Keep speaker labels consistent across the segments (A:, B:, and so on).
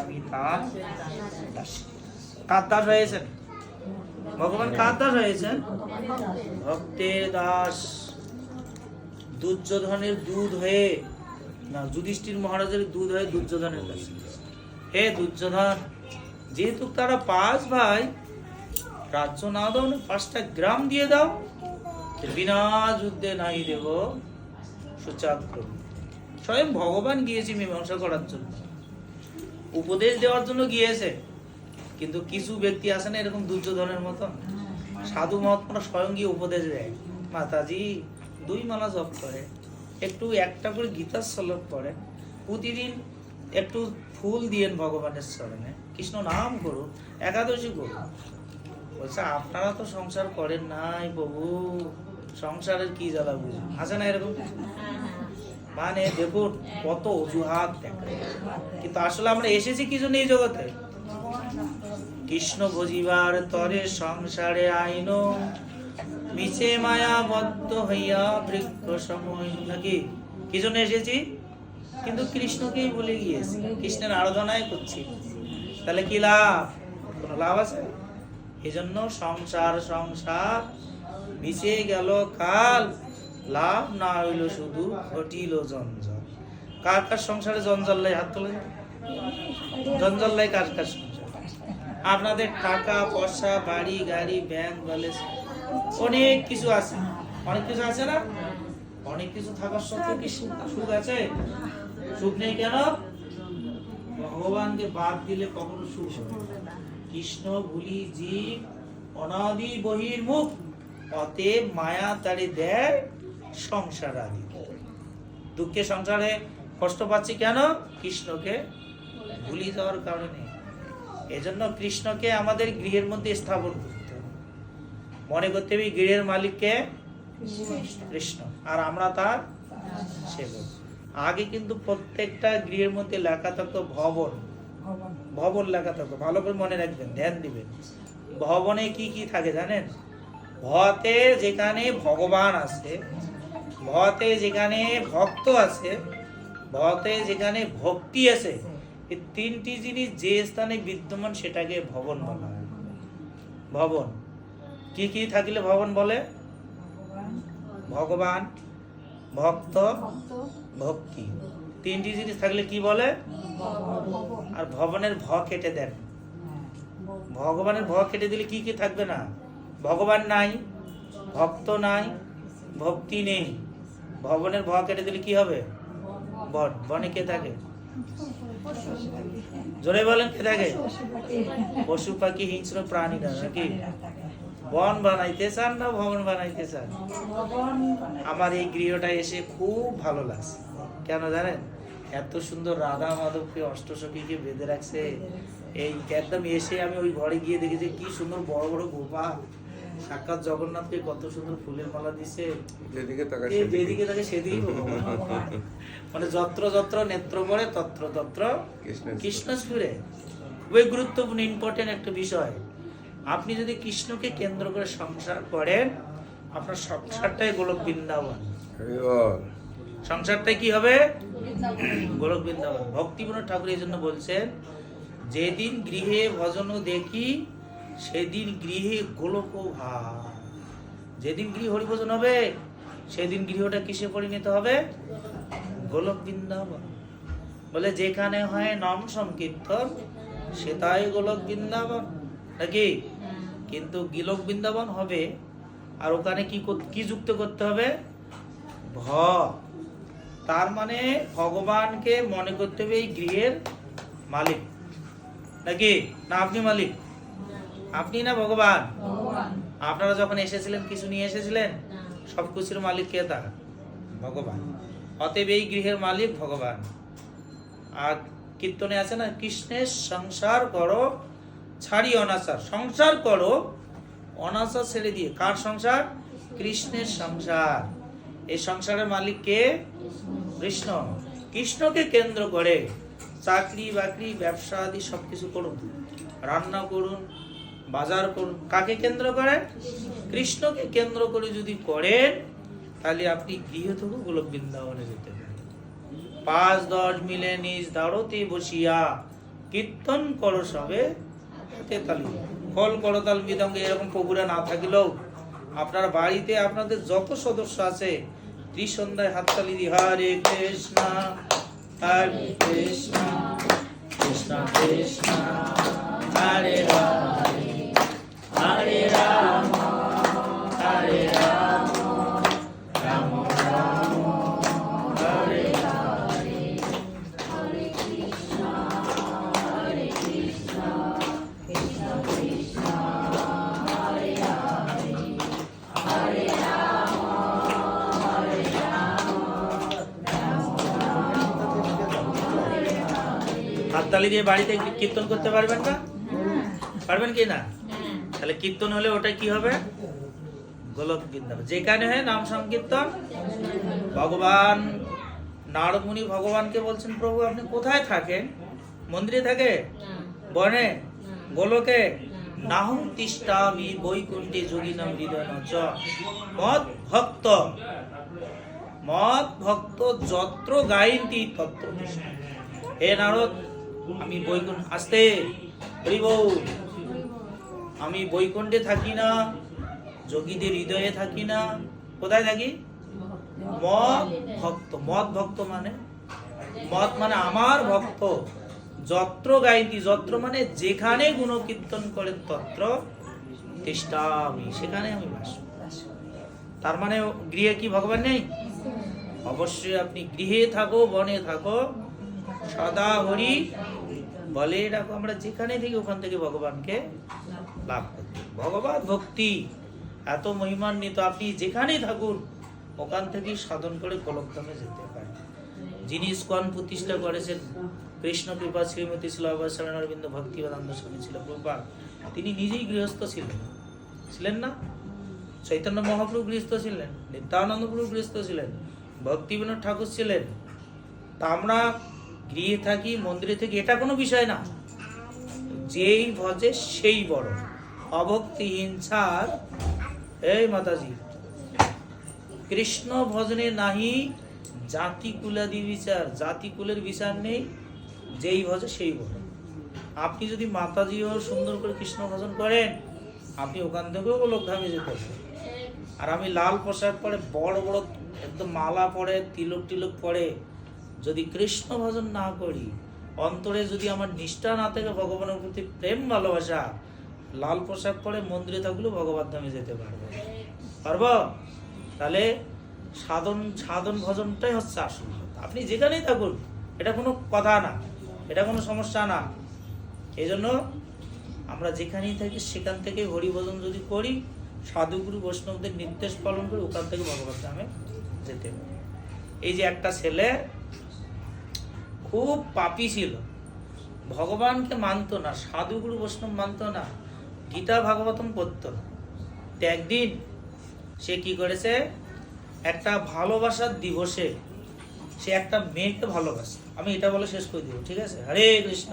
A: আমি তার দাস। কার দাস হয়েছেন? ভগবান কার দাস হয়েছেন? ভক্তের দাস। দুর্যোধনের দুধ হয়ে, না, যুধিষ্ঠির মহারাজের দুধ হয়ে দুর্যোধনের কাছে, হে দুর্যোধন, যেহেতু তারা 5 ভাই, রাজ্য না দাও না, 5টা গ্রাম দিয়ে দাও, বিনা যুদ্ধে নাই দেব সুচাগ্রহ। স্বয়ং ভগবান গিয়েছে মীমাংসা করার জন্য, উপদেশ দেওয়ার জন্য গিয়েছে। কিন্তু কিছু ব্যক্তি আছে না এরকম দুর্যোধনের মতন, সাধু মহাত্মারা স্বয়ং গিয়ে উপদেশ দেয়, মাতাজি 2 মালা জপ করে, একটু একটা করে গীতার শ্লোক পড়েন, প্রতিদিন একটু ফুল দিয়েন ভগবানের চরণে, কৃষ্ণ নাম করুন, একাদশী করুন। বলছে আপনারা তো সংসার করেন নাই প্রভু, সংসারের কি জ্বালা বুঝুন, আছে না এরকম? মানে দেখুন কত অজুহাত দেখায়, কিন্তু আসলে আমরা এসেছি কি জন্য এই জগতে? কৃষ্ণ ভজিবার তরে সংসারে আইন, মিছে মায়া বদ্ধ হইয়া বৃক্ষ সময়, নাকি কি জন্য এসেছি? কিন্তু কৃষ্ণকেই ভুলে গিয়েছি, কৃষ্ণের আরাধনাই করছি, তাহলে কি লাভ? কোনো লাভ আছে? এই জন্য সংসার সংসার মিশে গেল কাল, লাভ না হইল শুধু ঘটিল জঞ্জাল। কার কার সংসারে জঞ্জাল লাই? হাত তোলে। জঞ্জাল লাই কার কার সংসার? আপনাদের টাকা পয়সা, বাড়ি গাড়ি, ব্যাংক ব্যালেন্স, অনেক কিছু আছে, অনেক কিছু আছে না? অনেক কিছু থাকার সত্ত্বেও কি সুখ আছে? সুখ নেই কেন? ভগবানকে বাদ দিলে কখনো সুখ হবে না। কৃষ্ণ ভুলি জীব অনাদি বহির্মুখ, অতএব মায়া তারে দেয় সংসার আদি। দুঃখে সংসারে কষ্ট পাচ্ছি কেন? কৃষ্ণকে ভুলি যাওয়ার কারণে। এজন্য কৃষ্ণকে আমাদের গৃহের মধ্যে স্থাপন করতে হবে, মনে করতে হবে গৃহের মালিককে কৃষ্ণ, আর আমরা তার সেবক। আগে কিন্তু প্রত্যেকটা গৃহের মধ্যে লেখা থাকতো ভবন, ভবন লেখা থাকতো, ভালো করে মনে রাখবেন, ধ্যান দিবেন। ভবনে কি কি থাকে জানেন? ভতে যেখানে ভগবান আছে, ভতে যেখানে ভক্ত আছে, ভতে যেখানে ভক্তি আছে, এই 3টি জিনিস যে স্থানে বিদ্যমান সেটাকে ভবন বলা হয়। ভবন কি কি থাকলে ভবন বলে? ভগবান, ভক্ত, ভক্তি, 3টি জিনিস থাকলে কি বলে? আর ভবনের ভ কেটে দেন, ভগবানের ভ কেটে দিলে কি কি থাকবে না? ভগবান নাই, ভক্ত নাই, ভক্তি নেই। ভবনের ভ কেটে দিলে কি হবে? বন। বনে কে থাকে? জোরে বলেন, কে থাকে? পশু পাখি হিংস্র প্রাণীরা, নাকি? বন বানাইতে চান না ভবন বানাইতে চান? আমার এই গৃহটা এসে খুব ভালো লাগছে। কেন জানেন? এত সুন্দর রাধা মাধবকে, অষ্টসখীকে বেঁধে রাখছে। এই একদম এসে আমি ওই ঘরে গিয়ে দেখেছি কি সুন্দর বড় বড় গোপাল, সাক্ষাৎ জগন্নাথকে কত সুন্দর ফুলের মালা দিছে, যেদিকে তাকে সেদিকে মানে যত্র যত্র নেত্র পড়ে তত্র তত্র কৃষ্ণ স্ফুরে। খুবই গুরুত্বপূর্ণ, ইম্পর্টেন্ট একটা বিষয়। আপনি যদি কৃষ্ণকে কেন্দ্র করে সংসার করেন, আপনার সংসারটাই গোলক বৃন্দাবন। সংসারটাই কি হবে? গোলক বৃন্দাবন। ভক্তিপূর্ণ ঠাকুর এই জন্য বলছেন, যেদিন গৃহে ভজন দেখি সেদিন গৃহে গোলক ভাব। যেদিন গৃহ হরিভজন হবে সেদিন গৃহটা কিসে পরিণত হবে? গোলক বৃন্দাবন। বলে যেখানে হয় নাম সংকীর্তন সেটাই গোলক বৃন্দাবন, নাকি? কিন্তু গোলক বৃন্দাবন হবে, আর ওখানে কি যুক্ত করতে হবে? ভ। তার মানে ভগবানকে মনে করতে হবে এই গৃহের মালিক, নাকি? না আপনি মালিক? আপনি না ভগবান? আপনারা যখন এসেছিলেন কিছু নিয়ে এসেছিলেন? সবকিছুর মালিক কে? তা ভগবান। অতএব এই গৃহের মালিক ভগবান। আর কীর্তনে আছে না, কৃষ্ণের সংসার করো ছাড়ি অনাচার। সংসার করো অনাচার ছেড়ে দিয়ে। কার সংসার? কৃষ্ণের সংসার। এই সংসারের মালিক কে? কৃষ্ণ। কৃষ্ণকে কেন্দ্র করে চাকরি বাকরি ব্যবসা আদি সবকিছু করুন, রান্না করুন, বাজার করুন। কাকে কেন্দ্র করে? কৃষ্ণকে কেন্দ্র করে যদি করেন, তাহলে আপনি গৃহ থেকে গোলক বৃন্দাবনে যেতে পারেন। 5-10 মিলে নিজ দাঁড়তে বসিয়া কীর্তন করস হবে হাতে তালি, খোল করতাল মৃদঙ্গ এরকম প্রভুরা না থাকিলেও আপনার বাড়িতে আপনাদের যত সদস্য আছে ত্রিসন্ধ্যায় হাততালি দিয়ে হরে কৃষ্ণ হরে কৃষ্ণ কৃষ্ণ কৃষ্ণ হরে হরে হরে রাম হরে রাম রাম রাম হরে হরে হরে কৃষ্ণ হরে কৃষ্ণ কৃষ্ণ কৃষ্ণ হরে হরে হরে রাম হরে রাম রাম রাম। হাততালি দিয়ে বাড়িতে কীর্তন করতে পারবেন না? পারবেন কি না? তাহলে কীর্তন হলে ওটা কি হবে? গোলক বৃন্দাবন। যেখানে হয় নাম সংকীর্তন, ভগবান নারদ মুনি ভগবানকে বলছেন প্রভু আপনি কোথায় থাকেন? মন্দিরে থাকে? বনে? গোলকে? নাহং তিষ্ঠামি বৈকুণ্ঠে যোগিনাম হৃদয়ন চ মদ ভক্ত যত্র গায়ন্তি তত্র তিষ্ঠ। হে নারদ আমি বৈকুণ্ঠ আসতে হরি বল, আমি বৈকুণ্ঠে থাকি না, যোগীদের হৃদয়ে থাকি না। কোথায় থাকি? মদ ভক্ত। মদ ভক্ত মানে মদ মানে আমার ভক্ত। যত্র গায়ন্তি, যত্র মানে যেখানে গুণ কীর্তন করে তত্র তিষ্ঠামি, সেখানে আমি বাস করি। তার মানে গৃহে কি ভগবান নেই? অবশ্যই আপনি গৃহে থাকো, বনে থাকো, সদা হরি বলে রাখো। আমরা যেখানে থেকে ওখান থেকে ভগবানকে লাভ করতে। ভগবত ভক্তি এত মহিমান্বিত, আপনি যেখানেই থাকুন ওখান থেকেই সাধন করে গোলকধামে যেতে পারেন। যিনি ইস্কন প্রতিষ্ঠা করেছেন কৃষ্ণ কৃপা শ্রীমতী শিলাবাসারায়ণ অরবিন্দ ভক্তিবেদান্ত স্বামী ছিল প্রভুপাদ, তিনি নিজেই গৃহস্থ ছিলেন না? চৈতন্য মহাপ্রভু গৃহস্থ ছিলেন, নিত্যানন্দ প্রভু গৃহস্থ ছিলেন, ভক্তিবিনোদ ঠাকুর ছিলেন। তা আমরা গৃহে থাকি, মন্দিরে থাকি, এটা কোনো বিষয় না। যেই ভজে সেই বড়। অভক্তি হিংসার এই মাতাজি কৃষ্ণ ভজনে নাহি জাতি কুলাদি বিচার, জাতি কুলের বিচার নেই, যেই ভজে সেই বড়। আপনি যদি মাতাজিও সুন্দর করে কৃষ্ণ ভজন করেন আপনি ওখান থেকেও গোলকধামে যেতে পারেন। আর আমি লাল পোশাক পরে বড় বড় একদম মালা পরে তিলক টিলক পরে যদি কৃষ্ণ ভজন না করি, অন্তরে যদি আমার নিষ্ঠা না থাকে, ভগবানের প্রতি প্রেম ভালোবাসা, লাল পোশাক পরে মন্দিরে থাকলেও ভগবান ধামে যেতে পারবো? তাহলে সাধন ভজনটাই হচ্ছে আসল। আপনি যেখানেই থাকুন, এটা কোনো কথা না, এটা কোনো সমস্যা না। এই জন্য আমরা যেখানেই থাকি সেখান থেকে হরি ভজন যদি করি, সাধুগুরু বৈষ্ণবদের নির্দেশ পালন করে ওখান থেকে ভগবান ধামে যেতে পারি। এই যে একটা ছেলে খুব পাপী ছিল, ভগবানকে মানত না, সাধুগুরু বৈষ্ণব মানত না, গীতা ভাগবতম পড়তো না। তো একদিন সে কি করেছে, একটা ভালোবাসার দিবসে সে একটা মেয়েকে ভালোবাসে। আমি এটা বলে শেষ করে দিব, ঠিক আছে? হরে কৃষ্ণ।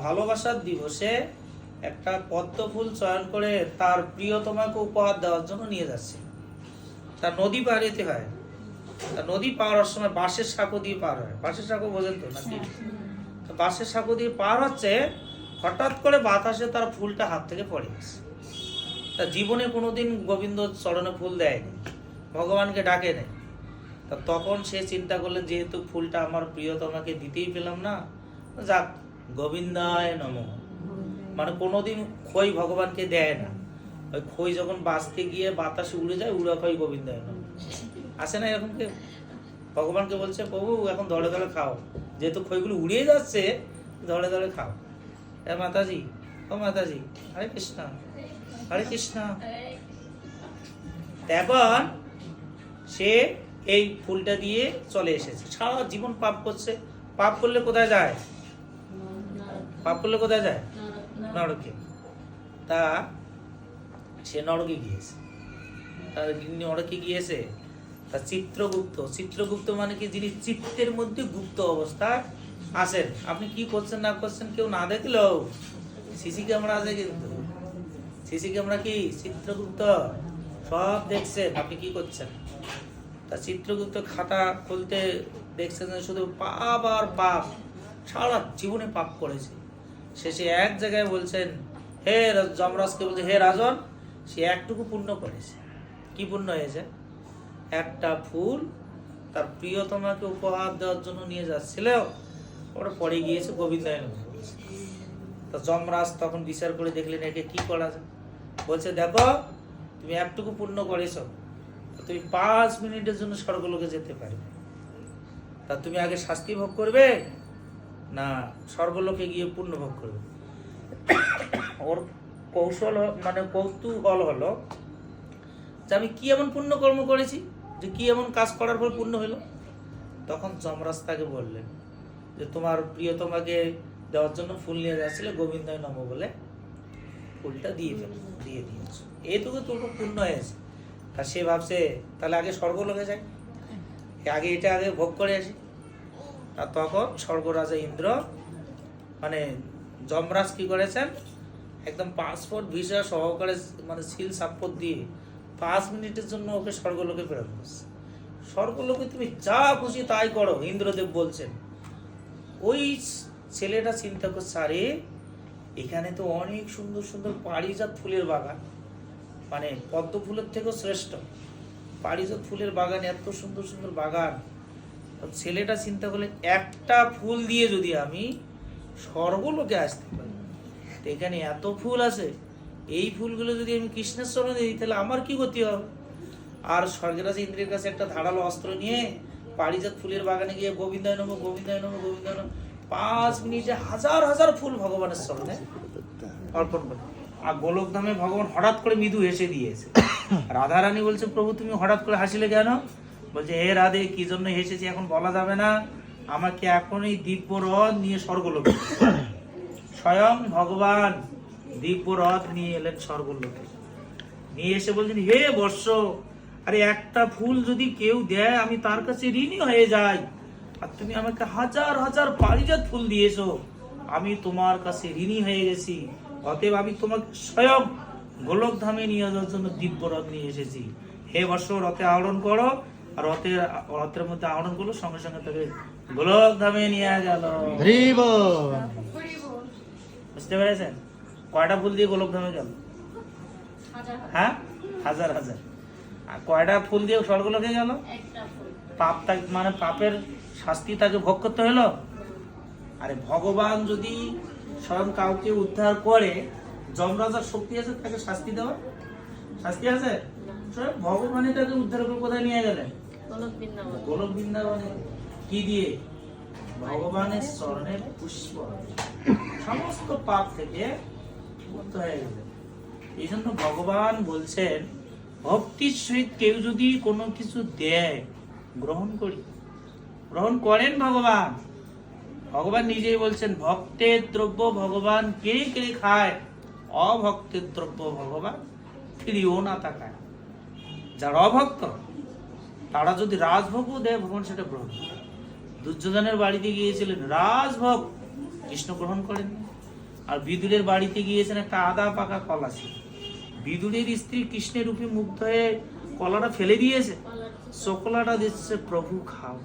A: ভালোবাসার দিবসে একটা পদ্ম ফুল চয়ন করে তার প্রিয়তমাকে উপহার দেওয়ার জন্য নিয়ে যাচ্ছে। তার নদী পার হতে হয়। তা নদী পার হওয়ার সময় বাঁশের সাঁকো দিয়ে পার হয়। বাঁশের সাঁকো বোঝেন তো নাকি? বাঁশের সাঁকো দিয়ে পার হচ্ছে, হঠাৎ করে বাতাসে তার ফুলটা হাত থেকে পড়ে গেছে। তা জীবনে কোনোদিন গোবিন্দ চরণে ফুল দেয়নি, ভগবানকে ডাকে নেই। তা তখন সে চিন্তা করলেন যেহেতু ফুলটা আমার প্রিয়তমাকে দিতেই পেলাম না, যাক গোবিন্দায় নমঃ। মানে কোনোদিন খই ভগবানকে দেয় না, ওই খই যখন বাঁচতে গিয়ে বাতাসে উড়ে যায়, উড়া খই গোবিন্দায় নমঃ। আসে না এরকম কেউ? ভগবানকে বলছে প্রভু এখন ধরে ধরে খাও, যেহেতু খইগুলো উড়িয়ে যাচ্ছে ধরে ধরে খাও। মাতাজি, ও মাতাজি, হরে কৃষ্ণ হরে কৃষ্ণ। এখন সে এই ফুলটা দিয়ে চলে এসেছে। সারা জীবন পাপ করছে। পাপ করলে কোথায় যায়? পাপ করলে কোথায় যায়? নরকে। তা সে নরকে গিয়েছে। তার নরকে গিয়েছে তা চিত্রগুপ্ত মানে কি, যিনি চিত্তের মধ্যে গুপ্ত অবস্থায় আছেন। আপনি কি করছেন না করছেন কেউ না দেখলেও সিসি ক্যামেরা আছে, কিন্তু সিসি ক্যামেরা কি চিত্রগুপ্ত সব দেখছেন আপনি কি করছেন। তা চিত্রগুপ্ত খাতা খুলতে দেখছেন শুধু পাপ আর পাপ, সারা জীবনে পাপ করেছে। শেষে এক জায়গায় বলছেন, হে যমরাজকে বলছে, হে রাজন, সে একটুকু পুণ্য করেছে। কি পুণ্য হয়েছে? একটা ফুল তার প্রিয়তমাকে উপহার দেওয়ার জন্য নিয়ে যাচ্ছিল, ওটা পড়ে গিয়েছে, গোবিন্দায় নমঃ বলছে। তো যমরাজ তখন বিচার করে দেখলেন একে কি করা যায়। বলছে, দেখো তুমি একটুকু পুণ্য করেছো, তুমি 5 মিনিটের জন্য স্বর্গলোকে যেতে পারবে। তা তুমি আগে শাস্তি ভোগ করবে না স্বর্গলোকে গিয়ে পুণ্য ভোগ করবে? ওর কৌশল মানে কৌতূহল হলো যে আমি কি এমন পুণ্য কর্ম করেছি, যে কি এমন কাজ করার পর পুণ্য হলো। তখন যমরাজ তাকে বললেন যে তোমার প্রিয়তমাকে দেওয়ার জন্য ফুল নিয়ে যাচ্ছিল, গোবিন্দায় নমঃ বলে ফুলটা দিয়ে দিয়েছো, এইটুকু তোর পুণ্য হয়েছে। তা সে ভাবছে তাহলে আগে স্বর্গলোকে যাই, আগে এটা আগে ভোগ করে আসি। আর তখন স্বর্গরাজা ইন্দ্র মানে যমরাজ কি করেছেন, একদম পাসপোর্ট ভিসা সহকারে মানে সিল সাপোর্ট দিয়ে 5 মিনিটের জন্য ওকে স্বর্গলোকে প্রেরণ করছে। স্বর্গলোকে তুমি যা খুশি তাই করো, ইন্দ্রদেব বলছেন। ওই ছেলেটা চিন্তা করছে, আরে এখানে তো অনেক সুন্দর সুন্দর পারিজাত ফুলের বাগান, মানে পদ্ম ফুলের থেকেও শ্রেষ্ঠ পারিজাত ফুলের বাগান, এত সুন্দর সুন্দর বাগান। ছেলেটা চিন্তা করলে একটা ফুল দিয়ে যদি আমি স্বর্গলোকে আসতে পারি, তো এখানে এত ফুল আছে, এই ফুলগুলো যদি আমি কৃষ্ণের চরণে দিই তাহলে আমার কি গতি হবে। আর স্বর্গরাজ ইন্দ্রের কাছে একটা ধারালো অস্ত্র নিয়ে পারিজাত ফুলের বাগানে গিয়ে গোবিন্দায় নমঃ গোবিন্দায় নমঃ গোবিন্দায় নমঃ 5 মিনিটে হাজার হাজার ফুল ভগবানের চরণে অর্পণ করে। আর গোলকধামে ভগবান হঠাৎ করে মৃদু হেসে দিয়েছে। রাধারানী বলছে, প্রভু তুমি হঠাৎ করে হাসিলে কেন? বলছে, হে রাধে, কি জন্য হেসেছি এখন বলা যাবে না, আমাকে এখন এই দিব্য রথ নিয়ে স্বর্গলোকে। স্বয়ং ভগবান দিব্য রথ নিয়ে এলেন স্বর্গলোকে। নিয়ে এসে বলছেন, হে বর্ষ, আরে একটা ফুল যদি কেউ দেয় আমি তার কাছে ঋণী হয়ে যাই, আর তুমি আমাকে হাজার হাজার পারিজাত ফুল দিয়েছো, আমি তোমার কাছে ঋণী হয়ে গেছি। অতএব আমি তোমাকে স্বয়ং গোলকধামে নিয়ে যাওয়ার জন্য দিব্য রথ নিয়ে এসেছি। হে বর্ষ, রথে আহরণ করো। আর রথের মধ্যে আহরণ করলো, সঙ্গে সঙ্গে তাকে গোলকধামে নিয়ে গেল। বুঝতে পেরেছেন? কয়টা ফুল দিয়ে গোলকধামে গেল? হ্যাঁ, হাজার হাজার। আর কয়টা ফুল দিয়ে স্বর্গলোকে গেল? পাপ মানে পাপের শাস্তি তাকে ভোগ করতে হলো। আরে ভগবান যদি স্বয়ং কাউকে উদ্ধার করে, যমরাজার শক্তি আছে তাকে শাস্তি দেওয়া? শাস্তি আছে? স্বয়ং ভগবানই তাকে উদ্ধার করে কোথায় নিয়ে গেলেন? গোলক বৃন্দাবনে। কি দিয়ে? ভগবানের চরণের পুষ্প, সমস্ত পাপ থেকে মুক্ত হয়ে গেলেন। এই জন্য ভগবান বলছেন, ভক্তির সহিত কেউ যদি কোনো কিছু দেয় গ্রহণ করি। গ্রহণ করেন ভগবান। ভগবান নিজেই বলছেন, ভক্তের দ্রব্য ভগবান কে কে খায়, অভক্তের দ্রব্য ভগবান ফিরিও না তাকায়। যারা অভক্ত তারা যদি রাজভোগও দেয়, ভগবান সেটা গ্রহণ করে। দুর্যোধনের বাড়িতে গিয়েছিলেন রাজভোগ, কৃষ্ণ গ্রহণ করেন। আর বিদুরের বাড়িতে গিয়েছেন, একটা আদা পাকা কলা ছিল। বিদুরের স্ত্রী কৃষ্ণের রূপে মুগ্ধ হয়ে কলাটা ফেলে দিয়েছে, চোকলাটা দিচ্ছে, প্রভু খাও।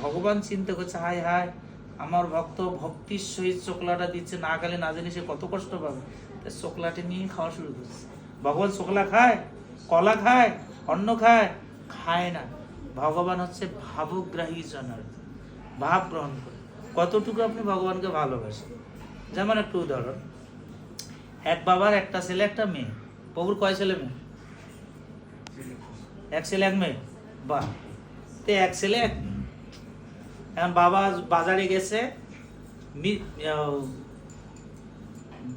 A: ভগবান চিন্তা করছে, হায় হায়, আমার ভক্ত ভক্তির সহিত চোকলাটা দিচ্ছে, না খেলে না জানি সে কত কষ্ট পাবে। তাই চোকলাটা নিয়ে খাওয়া শুরু করছে। ভগবান চোকলা খায়, কলা খায়, অন্ন খায়? খায় না। ভগবান হচ্ছে ভাবগ্রাহী জনার, ভাব গ্রহণ করে। কতটুকু আপনি ভগবানকে ভালোবাসেন। যেমন একটু উদাহরণ, এক বাবার একটা ছেলে একটা মেয়ে। প্রভুর কয় ছেলে মেয়ে? এক ছেলে এক মেয়ে। বাহ, তো এক ছেলে এক মেয়ে। এখন বাবা বাজারে গেছে,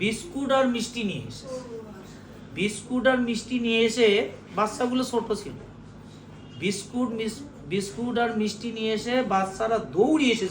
A: বিস্কুট আর মিষ্টি নিয়ে এসে, বিস্কুট আর মিষ্টি নিয়ে এসে, বাচ্চাগুলো ছোট ছিল, বিস্কুট আর মিষ্টি নিয়ে এসে বাচ্চারা দৌড়িয়ে এসেছে